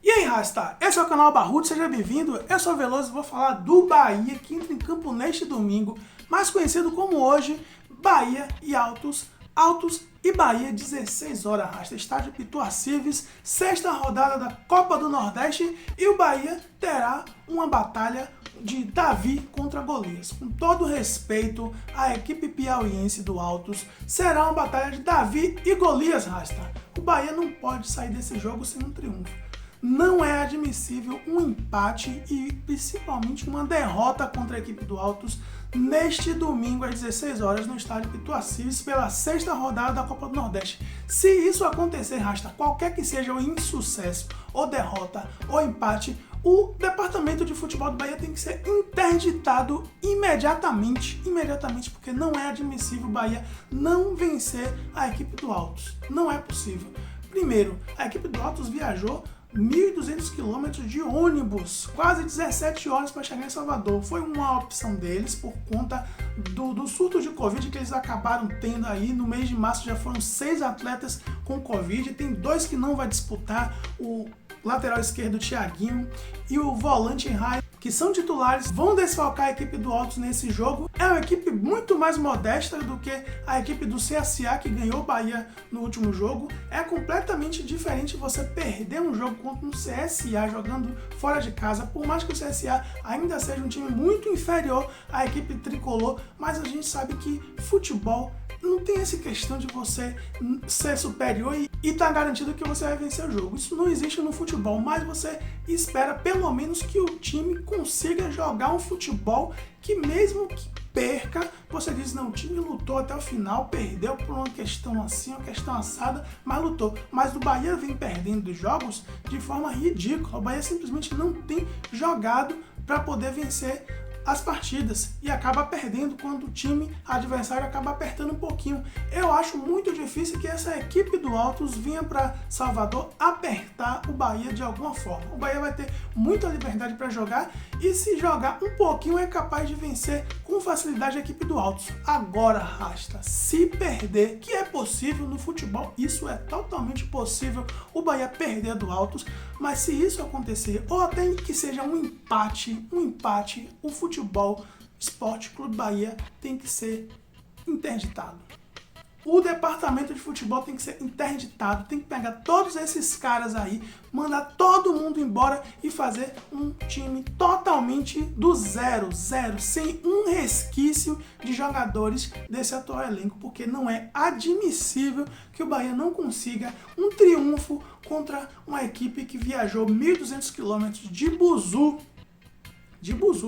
E aí, Rasta, esse é o canal Barrudo, seja bem-vindo. Eu sou o Veloso e vou falar do Bahia, que entra em campo neste domingo, mais conhecido como hoje, Bahia e Altos e Bahia, 16 horas, Rasta. Estádio Pituá Cives, sexta rodada da Copa do Nordeste, e o Bahia terá uma batalha de Davi contra Golias. Com todo respeito à equipe piauiense do Altos, será uma batalha de Davi e Golias, Rasta. O Bahia não pode sair desse jogo sem um triunfo. Não é admissível um empate e principalmente uma derrota contra a equipe do Altos neste domingo às 16 horas no estádio Pituá Cives pela sexta rodada da Copa do Nordeste. Se isso acontecer, Rasta, qualquer que seja o insucesso, ou derrota, ou empate, o departamento de futebol do Bahia tem que ser interditado imediatamente, porque não é admissível o Bahia não vencer a equipe do Altos. Não é possível. Primeiro, a equipe do Altos viajou 1.200 quilômetros de ônibus, quase 17 horas para chegar em Salvador. Foi uma opção deles por conta do surto de Covid que eles acabaram tendo aí. No mês de março já foram 6 atletas com Covid, tem 2 que não vai disputar, o lateral esquerdo Thiaguinho e o volante Rai, que são titulares, vão desfalcar a equipe do Altos nesse jogo. É uma equipe muito mais modesta do que a equipe do CSA, que ganhou o Bahia no último jogo. É completamente diferente você perder um jogo contra um CSA jogando fora de casa, por mais que o CSA ainda seja um time muito inferior à equipe tricolor, mas a gente sabe que futebol não tem essa questão de você ser superior e tá garantido que você vai vencer o jogo. Isso não existe no futebol, mas você espera pelo menos que o time consiga jogar um futebol que, mesmo que perca, você diz, não, o time lutou até o final, perdeu por uma questão assim, uma questão assada, mas lutou. Mas o Bahia vem perdendo jogos de forma ridícula. O Bahia simplesmente não tem jogado para poder vencer as partidas e acaba perdendo quando o time adversário acaba apertando um pouquinho. Eu acho muito difícil que essa equipe do Altos venha para Salvador apertar o Bahia de alguma forma. O Bahia vai ter muita liberdade para jogar e, se jogar um pouquinho, é capaz de vencer com facilidade a equipe do Altos. Agora, Rasta, se perder, que é possível no futebol, isso é totalmente possível, o Bahia perder do Altos, mas se isso acontecer, ou até que seja um empate, o futebol Esporte Clube Bahia tem que ser interditado. O departamento de futebol tem que ser interditado, tem que pegar todos esses caras aí, mandar todo mundo embora e fazer um time totalmente do zero, sem um resquício de jogadores desse atual elenco, porque não é admissível que o Bahia não consiga um triunfo contra uma equipe que viajou 1.200 quilômetros de Buzu.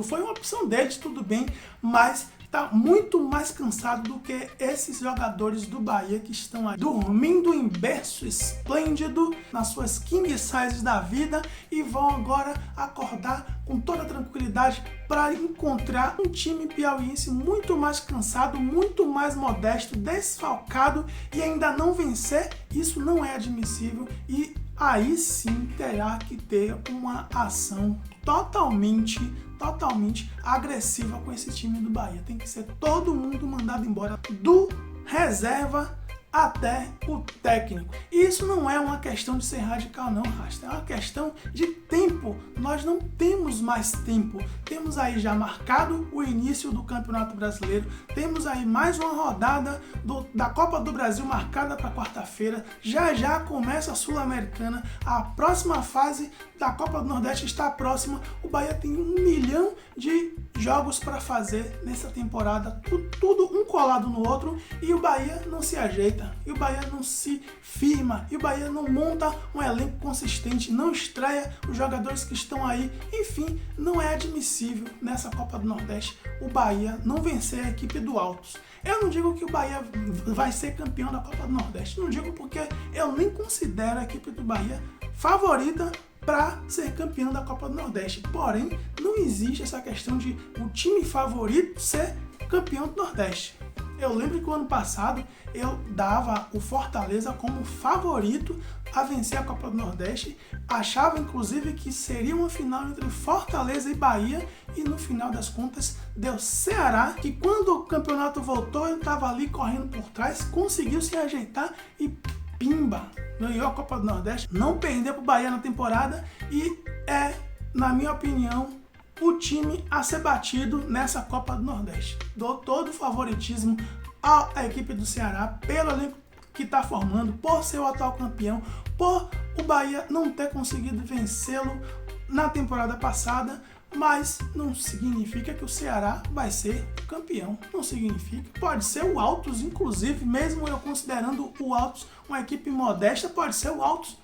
Foi uma opção deles, tudo bem, mas está muito mais cansado do que esses jogadores do Bahia que estão aí dormindo em berço esplêndido nas suas king sizes da vida e vão agora acordar com toda tranquilidade para encontrar um time piauiense muito mais cansado, muito mais modesto, desfalcado e ainda não vencer. Isso não é admissível e aí sim terá que ter uma ação totalmente agressiva com esse time do Bahia. Tem que ser todo mundo mandado embora, do reserva até o técnico. E isso não é uma questão de ser radical não, Rasta, é uma questão de tempo. Nós não temos mais tempo. Temos aí já marcado o início do Campeonato Brasileiro, temos aí mais uma rodada da Copa do Brasil marcada para quarta-feira, já começa a Sul-Americana, a próxima fase da Copa do Nordeste está próxima. O Bahia tem 1 milhão de jogos para fazer nessa temporada, tudo um colado no outro, e o Bahia não se ajeita, e o Bahia não se firma, e o Bahia não monta um elenco consistente, não estreia os jogadores que estão aí. Enfim, não é admissível nessa Copa do Nordeste o Bahia não vencer a equipe do Altos. Eu não digo que o Bahia vai ser campeão da Copa do Nordeste, não digo porque eu nem considero a equipe do Bahia favorita para ser campeão da Copa do Nordeste. Porém, não existe essa questão de o time favorito ser campeão do Nordeste. Eu lembro que o ano passado eu dava o Fortaleza como favorito a vencer a Copa do Nordeste. Achava inclusive que seria uma final entre Fortaleza e Bahia, e no final das contas deu Ceará, que quando o campeonato voltou eu estava ali correndo por trás, conseguiu se ajeitar e pimba, ganhou a Copa do Nordeste, não perdeu pro Bahia na temporada e é, na minha opinião, o time a ser batido nessa Copa do Nordeste. Dou todo o favoritismo à equipe do Ceará pelo elenco que está formando, por ser o atual campeão, por o Bahia não ter conseguido vencê-lo na temporada passada, mas não significa que o Ceará vai ser campeão. Não significa. Pode ser o Altos, inclusive, mesmo eu considerando o Altos uma equipe modesta, pode ser o Altos.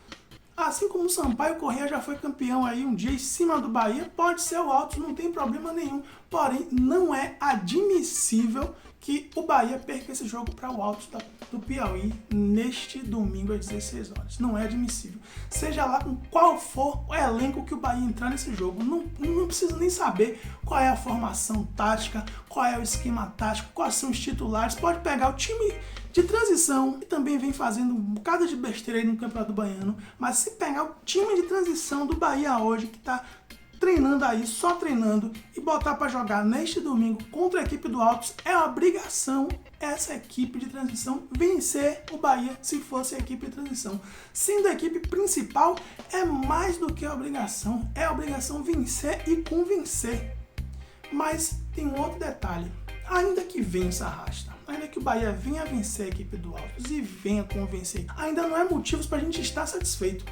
Assim como o Sampaio Corrêa já foi campeão aí um dia em cima do Bahia, pode ser o Altos, não tem problema nenhum. Porém, não é admissível que o Bahia perca esse jogo para o Altos do Piauí neste domingo às 16 horas. Não é admissível. Seja lá com qual for o elenco que o Bahia entrar nesse jogo, não precisa nem saber qual é a formação tática, qual é o esquema tático, quais são os titulares. Pode pegar o time de transição, que também vem fazendo um bocado de besteira aí no Campeonato Baiano, mas se pegar o time de transição do Bahia hoje, que está treinando aí, só treinando, e botar para jogar neste domingo contra a equipe do Altos, é obrigação essa equipe de transição vencer o Bahia se fosse a equipe de transição. Sendo a equipe principal, é mais do que obrigação, é obrigação vencer e convencer. Mas tem um outro detalhe, ainda que vença a Rasta, ainda que o Bahia venha vencer a equipe do Altos e venha convencer, ainda não é motivos para a gente estar satisfeito.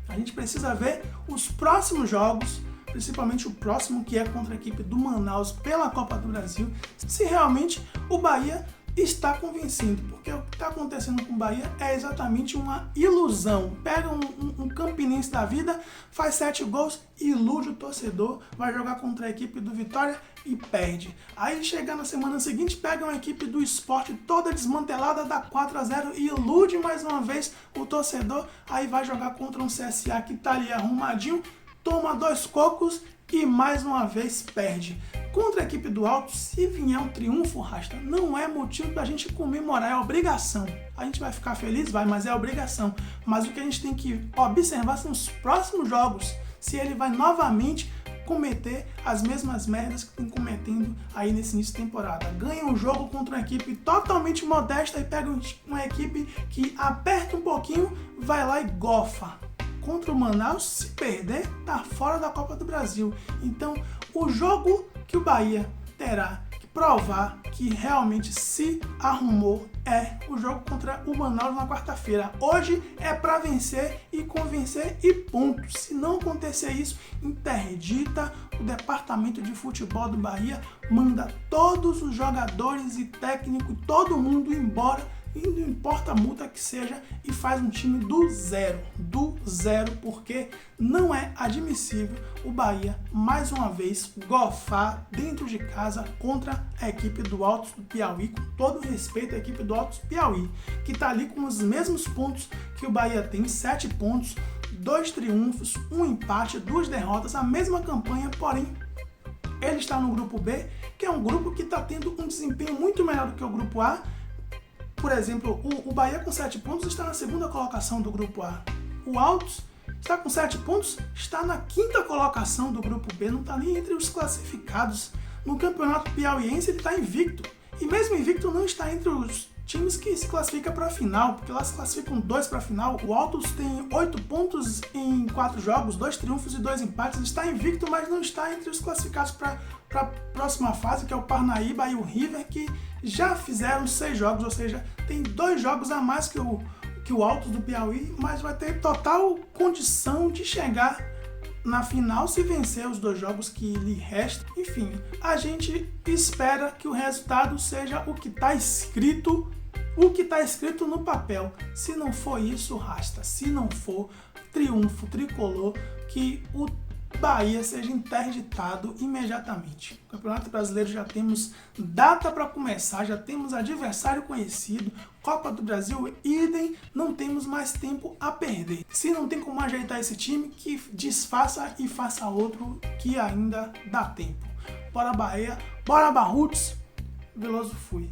A gente precisa ver os próximos jogos, principalmente o próximo que é contra a equipe do Manaus pela Copa do Brasil, se realmente o Bahia está convencendo, porque o que está acontecendo com o Bahia é exatamente uma ilusão. Pega um Campinense da vida, faz 7 gols, ilude o torcedor, vai jogar contra a equipe do Vitória e perde. Aí chega na semana seguinte, pega uma equipe do Sport toda desmantelada, dá 4-0 e ilude mais uma vez o torcedor, aí vai jogar contra um CSA que está ali arrumadinho, toma 2 cocos e mais uma vez perde. Contra a equipe do Alto, se vier um triunfo, Rasta, não é motivo pra gente comemorar, é obrigação. A gente vai ficar feliz? Vai, mas é obrigação. Mas o que a gente tem que observar são os próximos jogos, se ele vai novamente cometer as mesmas merdas que tem cometendo aí nesse início de temporada. Ganha um jogo contra uma equipe totalmente modesta e pega uma equipe que aperta um pouquinho, vai lá e gofa. Contra o Manaus, se perder, tá fora da Copa do Brasil. Então, o jogo que o Bahia terá que provar que realmente se arrumou é o jogo contra o Manaus na quarta-feira. Hoje é para vencer e convencer e ponto. Se não acontecer isso, interdita o departamento de futebol do Bahia, manda todos os jogadores e técnicos, todo mundo embora, e não importa a multa que seja, e faz um time do zero, porque não é admissível o Bahia, mais uma vez, gofar dentro de casa contra a equipe do Altos do Piauí, com todo respeito à equipe do Altos do Piauí, que está ali com os mesmos pontos que o Bahia tem, 7 pontos, 2 triunfos, 1 empate, 2 derrotas, a mesma campanha, porém, ele está no grupo B, que é um grupo que está tendo um desempenho muito melhor do que o grupo A. Por exemplo, o Bahia com 7 pontos está na 2ª colocação do grupo A. O Altos está com 7 pontos, está na 5ª colocação do grupo B, não está nem entre os classificados. No Campeonato Piauiense ele está invicto. E mesmo invicto não está entre os times que se classificam para a final, porque lá se classificam 2 para a final. O Altos tem 8 pontos em 4 jogos, 2 triunfos e 2 empates. Está invicto, mas não está entre os classificados para a próxima fase, que é o Parnaíba e o River, que já fizeram 6 jogos, ou seja, tem 2 jogos a mais que o Altos do Piauí, mas vai ter total condição de chegar na final se vencer os 2 jogos que lhe restam. Enfim, a gente espera que o resultado seja o que está escrito no papel. Se não for isso, Rasta. Se não for triunfo tricolor, que o Bahia seja interditado imediatamente. O Campeonato Brasileiro já temos data para começar, já temos adversário conhecido, Copa do Brasil, idem, não temos mais tempo a perder. Se não tem como ajeitar esse time, que desfaça e faça outro, que ainda dá tempo. Bora Bahia, bora Barruts, Veloso fui.